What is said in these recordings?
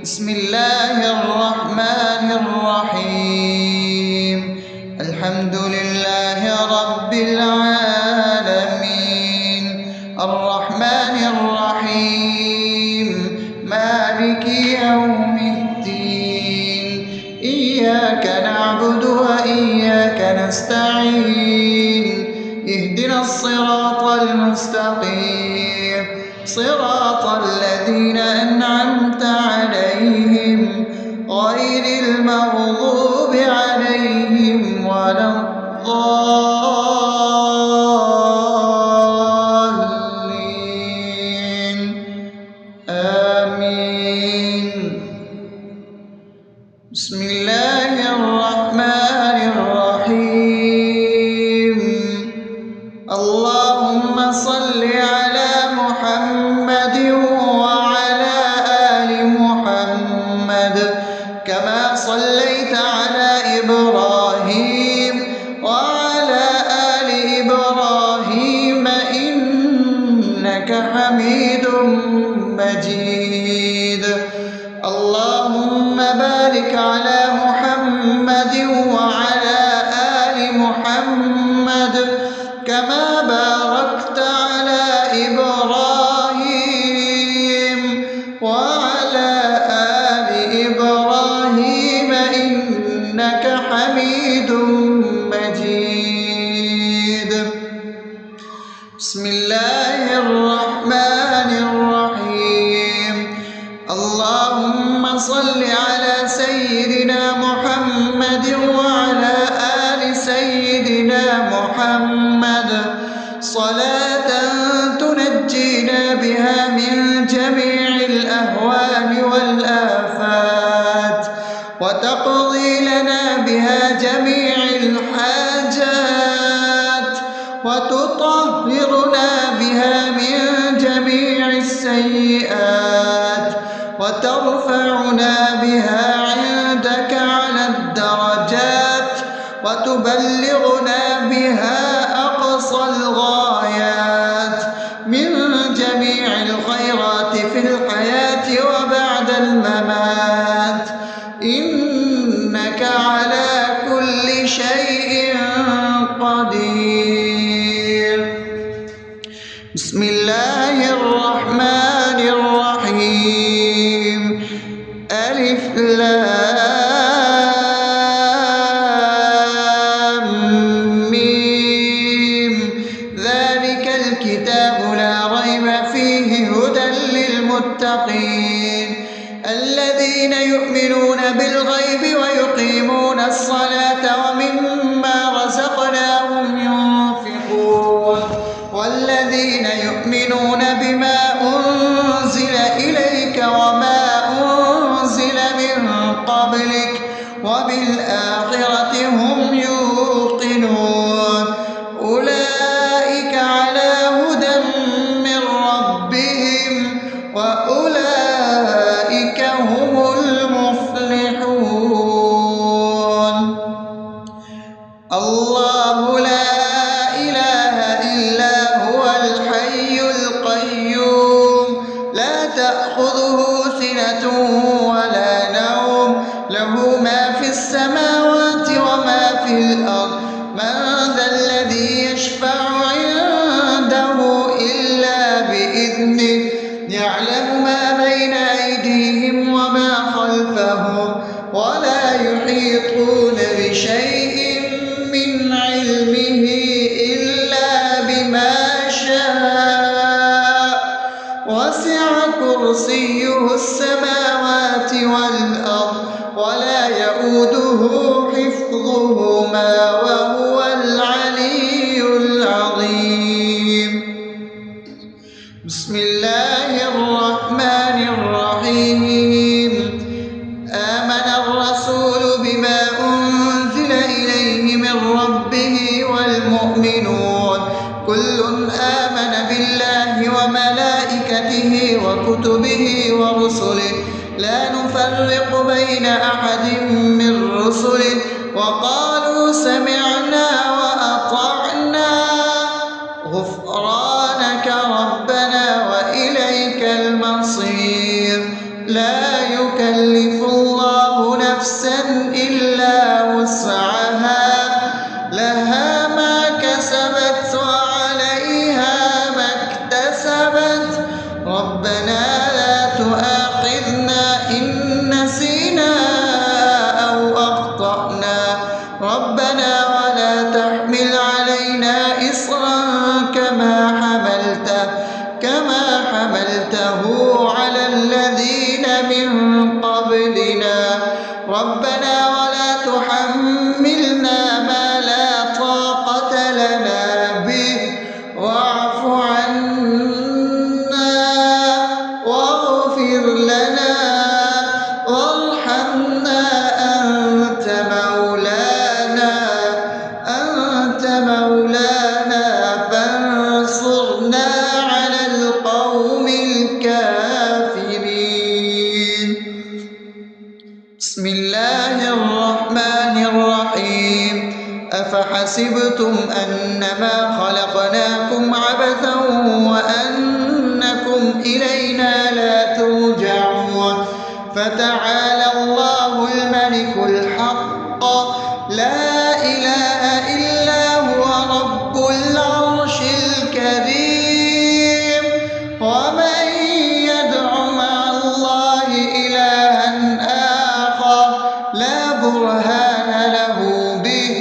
بسم الله الرحمن الرحيم. الحمد لله رب العالمين، الرحمن الرحيم، مالك يوم الدين. إياك نعبد وإياك نستعين، اهدنا الصراط المستقيم، صراط الذين أنعمت عليهم غير المغضوب عليهم ولا الضالين. آمين. بسم الله الرحمن الرحيم. اللهم صل على محمد وعلى آل محمد كما صليت على إبراهيم وعلى آل إبراهيم إنك حميد مجيد. اللهم بارك على محمد وعلى آل محمد كما باركت على إبراهيم وعلى آل إبراهيم إنك حميد مجيد. بسم الله الرحمن الرحيم. اللهم صل على سيدنا محمد وعلى آل سيدنا محمد صلاة تنجينا بها من جميع الأهوال والآفات وتقضي لنا بها جميع الحاجات وتطهرنا بها من جميع السيئات وترفعنا بها عندك على الدرجات وتبلغنا بها أقصى الغايات من جميع الخيرات في الحياة وبعد الممات، إنك على كل شيء قدير. بسم الله الرحمن الرحيم. ألف لام ميم. ذلك الكتاب لا ريب فيه هدى للمتقين الذين يؤمنون بالغيب ويقيمون الصلاة ومما رزقناهم ينفقون والذين يؤمنون بما أنزل إليك وما أنزل من قبلك وبالآخرة هم يوقنون أولئك على هدى من ربهم وأولئك هم المفلحون. الله لا إله إلا هو الحي القيوم لا تأخذه سنة ولا نوم له ما في السماوات وما في الأرض. من ذا الذي يشفع عنده إلا بإذنه يعلم ما بين أيديهم وما خلفهم ولا يحيطون بشيء من علمه إلا بما شاء وسع كرسيه السماوات والأرض ولا يؤوده حفظهما وهو العلي العظيم. بسم الله الرحمن الرحيم. آمن الرسول بما أنزل إليه من ربه والمؤمنون كل آمن بالله وملائكته وكتبه ورسله لا نفرق بين أحد من رسله وقالوا سمعنا وأطعنا غفرانك ربنا وإليك المصير. لا يكلف يكلف الله نفسا إلا وسعها لها ما كسبت وعليها ما اكتسبت ربنا لا تؤاخذنا إن نسينا أو أخطأنا ربنا ولا تحمل علينا إصرا كما حملته على الذين من قبلنا ربنا ولا تحملنا ما لا طاقة لنا به واعف عنا واغفر لنا وارحمنا أنت مولانا فانصرنا على القوم الكافرين. بسم الله الرحمن الرحيم أفحسبتم أنما خلقناكم عبثا وأنكم إلينا لا ترجعون فتعالى الله الملك الحق لا إله إلا هو رب العرش الكريم ومن يدع مع الله إلها آخر لا برهان له به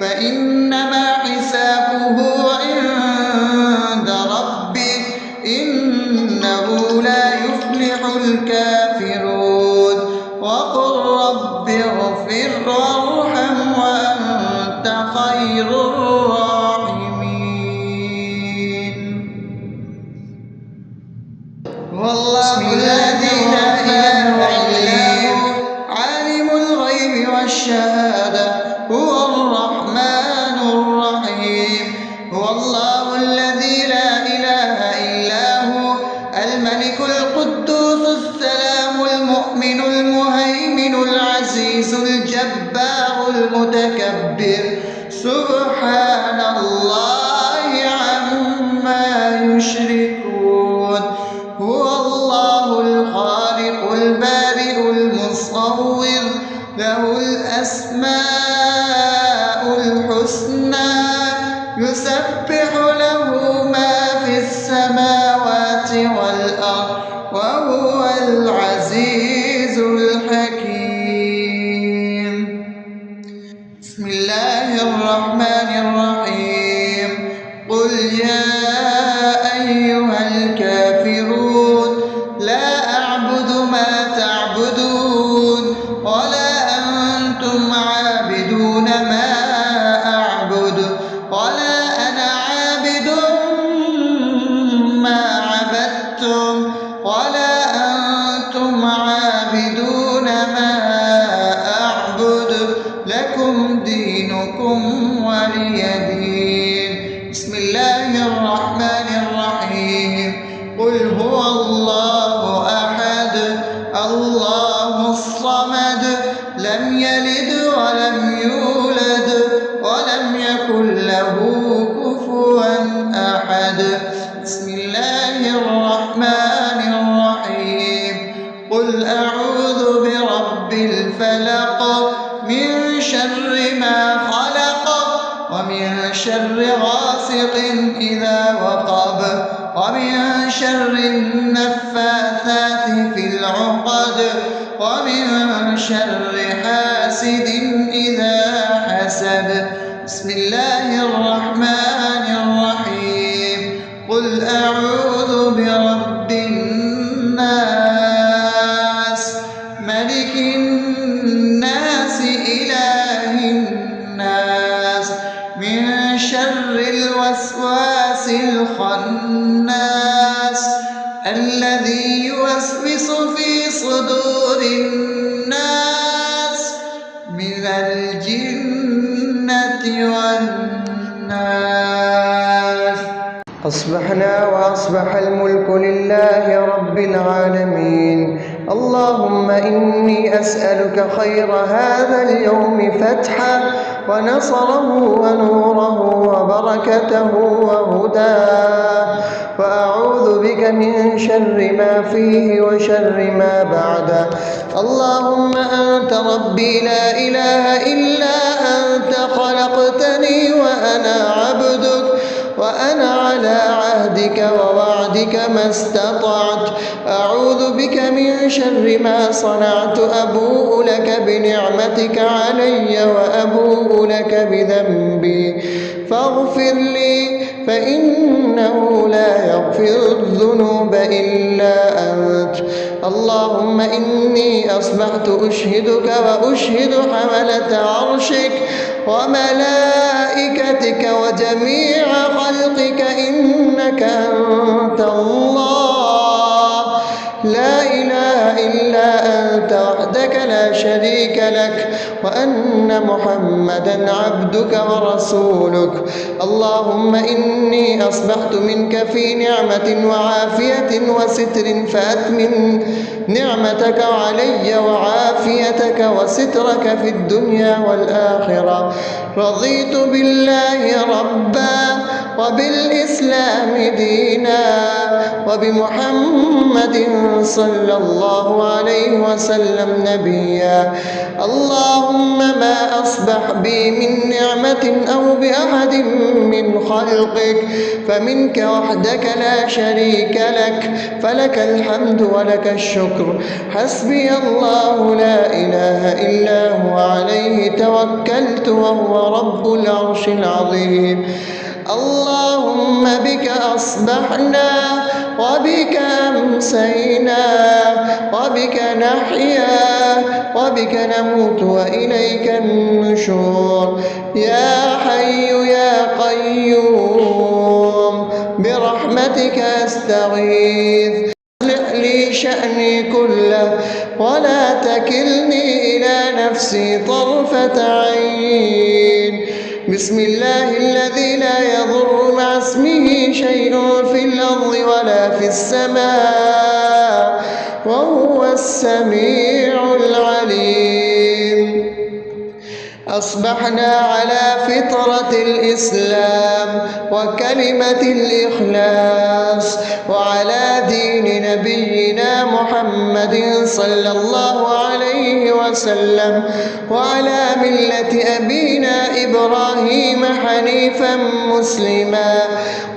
فإنما حسابه عند ربه إنه لا يفلح الكافرون وقل رب اغفر وارحم وأنت خير الراحمين. والله الذي لا إله إلا هو عالم الغيب والشهادة هو الرحمن الرحيم هو الله الذي لا إله إلا هو الملك القدوس السلام المؤمن المهيمن العزيز الجبار المتكبر سبحان الله عما يشركون هو الله الخالق البارئ المصور له الأسماء الحسنى يسبح له ما في السماوات والأرض وهو العزيز الحكيم. بسم الله الرحمن الرحيم قل يا أيها الكافرون لا أعبد ما تعبدون ولا أنتم عابدون ما أعبد ولا أنا عابد ما عبدتم ولا أنتم عابدون ما أعبد لكم دينكم ولي دين. بسم الله الرحمن الرحيم قل هو الله أحد الله الصمد لم يلد ولم يولد ولم يكن له كفوا أحد. بسم الله الرحمن الرحيم قل أعوذ برب الفلق من شر ما خلق ومن شر غاسق إذا وقب ومن شر النفاثات في العقد ومن شر حاسد إذا حسد. بسم الله الرحمن الرحيم قل أعوذ برب الناس ملك الناس إله الناس من شر الوسواس الخناس الذي يوسوس في صدور الناس من الجنة والناس. أصبحنا وأصبح الملك لله رب العالمين اللهم إني أسألك خير هذا اليوم فتحه ونصره ونوره وبركته وهداه، وأعوذ بك من شر ما فيه وشر ما بعده. اللهم أنت ربي لا إله إلا أنت، خلقتني وأنا عبدك، وأنا على عهدك ووعدك ما استطعت. أعوذ بك من شر ما صنعت، أبوء لك بنعمتك علي وأبوء لك بذنبي، فاغفر لي فإنه لا يغفر الذنوب إلا أنت. اللهم إني أصبحت أشهدك وأشهد حملة عرشك وملائكتك وجميع خلقك إنك أنت الله، لا إله إلا أنت وحدك لا شريك لك، وأن محمدا عبدك ورسولك. اللهم إني أصبحت منك في نعمة وعافية وستر، فأتمم نعمتك علي وعافيتك وسترك في الدنيا والآخرة. رضيت بالله ربا وبالإسلام دينا وبمحمد صلى الله عليه وسلم نبيا. اللهم ما أصبح بي من نعمة أو بأحد من خلقك فمنك وحدك لا شريك لك، فلك الحمد ولك الشكر. حسبي الله لا إله إلا هو، عليه توكلت وهو رب العرش العظيم. اللهم بك أصبحنا وبك أمسينا وبك نحيا وبك نموت وإليك النشور. يا حي يا قيوم برحمتك أستغيث، أصلح لي شأني كله ولا تكلني إلى نفسي طرفة عين. بسم الله الذي لا يضر مع اسمه شيء في الأرض ولا في السماء وهو السميع العليم. أصبحنا على فطرة الإسلام وكلمة الإخلاص وعلى دين نبينا محمد صلى الله عليه وسلم وعلى ملة أبينا إبراهيم حنيفا مسلما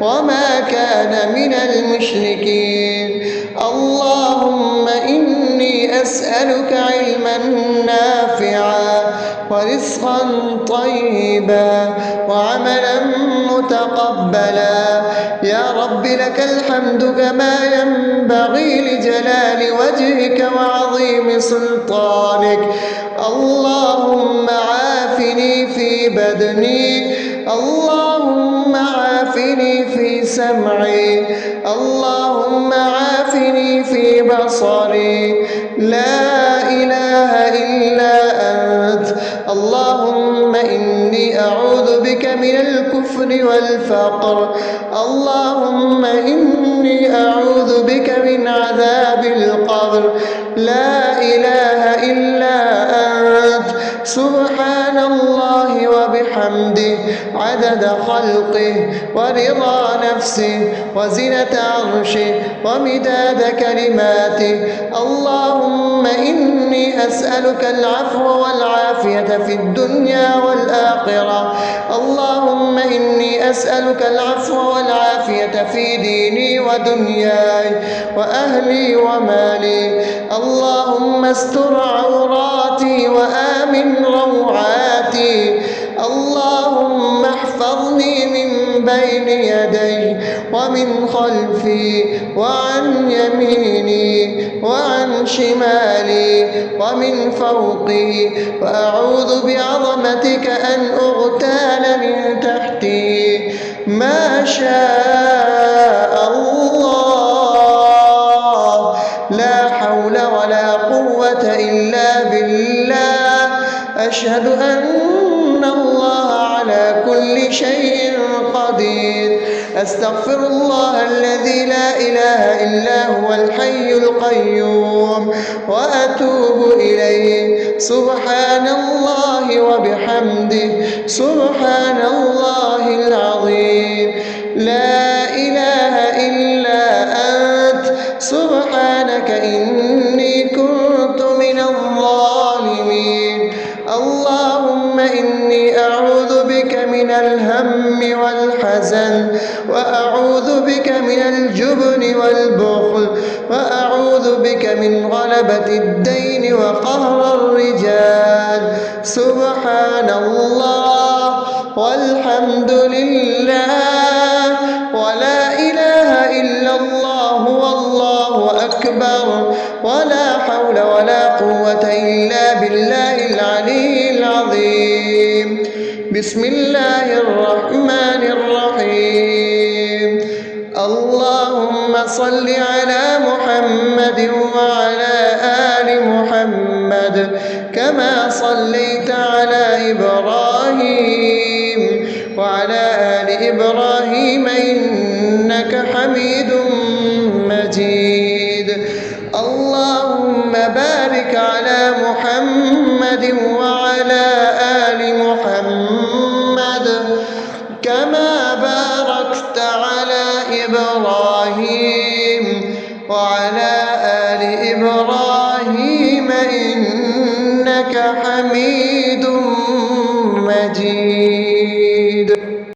وما كان من المشركين. اللهم إني أسألك علما نافعا ورزقا طيبا وعملا متقبلا. يا رب لك الحمد كما ينبغي لجلال وجهك وعظيم سلطانك. اللهم عافني في بدني، اللهم عافني في سمعي، اللهم عافني في بصري. لا إله إلا أنت. اللهم إني أعوذ بك من الكفر والفقر. اللهم إني أعوذ بك من عذاب القبر. لا إله إلا أنت. سبحان الله وبحمده عدد خلقه ورضا نفسه وزنة عرشه ومداد كلماته. اللهم إني أسألك العفو والعافية في الدنيا والآخرة. اللهم إني أسألك العفو والعافية في ديني ودنياي وأهلي ومالي. اللهم استر عوراتي وآمن روعاتي. اللهم احفظني من بين يدي ومن خلفي وعن يميني وعن شمالي ومن فوقي، وأعوذ بعظمتك أن أغتال من تحتي. ما شاء الله، لا حول ولا قوة إلا بالله. أشهد أن إن الله على كل شيء قدير. أستغفر الله الذي لا إله إلا هو الحي القيوم وأتوب إليه. سبحان الله وبحمده سبحان الله العظيم. لا إله إلا أنت سبحانك إني كنت من الظالمين. اللهم إني أعوذ بك من الهم والحزن، وأعوذ بك من الجبن والبخل، وأعوذ بك من غلبة الدين وقهر الرجال. سبحان الله والحمد لله ولا إله إلا الله والله أكبر ولا حول ولا قوة إلا بالله العلي العظيم. بسم الله الرحمن الرحيم. اللهم صل على محمد وعلى آل محمد كما صليت على إبراهيم وعلى آل إبراهيم إنك حميد مجيد. اللهم بارك على محمد وعلى آل محمد كما باركت على إبراهيم وعلى آل إبراهيم إنك حميد